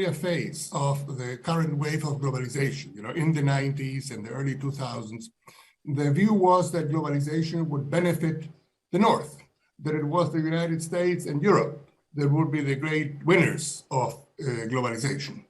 earlier phase of the current wave of globalization, in the 90s and the early 2000s, the view was that globalization would benefit the North, that it was the United States and Europe that would be the great winners of globalization.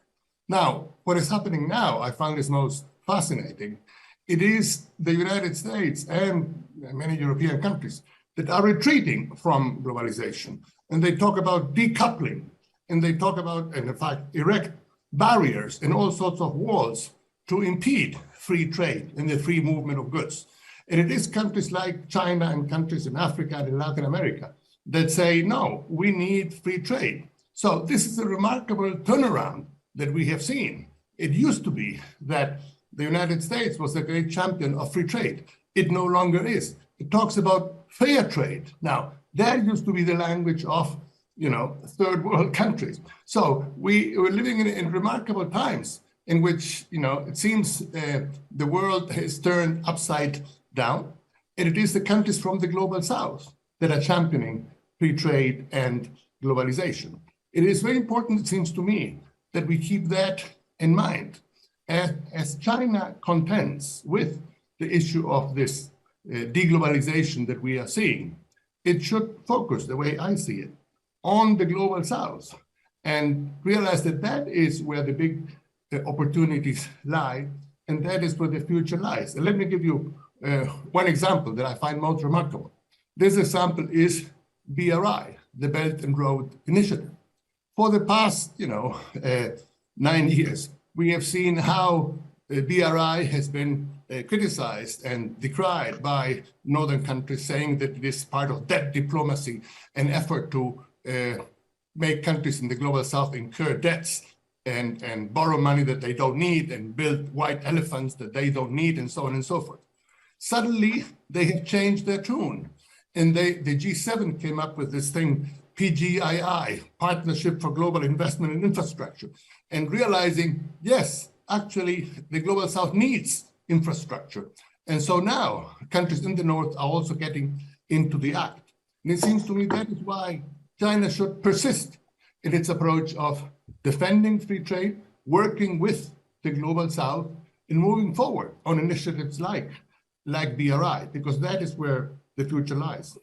Now, what is happening now, I find is most fascinating. It is the United States and many European countries that are retreating from globalization. And they talk about decoupling, and they talk about, and in fact, erect barriers and all sorts of walls to impede free trade and the free movement of goods. And it is countries like China and countries in Africa and in Latin America that say, no, we need free trade. So this is a remarkable turnaround that we have seen. It used to be that the United States was the great champion of free trade. It no longer is. It talks about fair trade. Now, that used to be the language of, third world countries. So we're living in remarkable times in which, it seems the world has turned upside down, and it is the countries from the global south that are championing free trade and globalization. It is very important, it seems to me, that we keep that in mind as China contends with the issue of this deglobalization that we are seeing. It should focus, the way I see it, on the global south and realize that that is where the big opportunities lie, and that is where the future lies. And let me give you one example that I find most remarkable. This example is BRI, the Belt and Road Initiative. For the past, 9 years, we have seen how BRI has been criticized and decried by northern countries, saying that it is part of debt diplomacy, an effort to make countries in the global south incur debts and borrow money that they don't need and build white elephants that they don't need, and so on and so forth. Suddenly, they have changed their tune. And the G7 came up with this thing, PGII, Partnership for Global Investment in Infrastructure, and realizing, yes, actually, the global south needs infrastructure. And so now countries in the north are also getting into the act. And it seems to me that is why China should persist in its approach of defending free trade, working with the global south, and moving forward on initiatives like BRI, because that is where the future lies.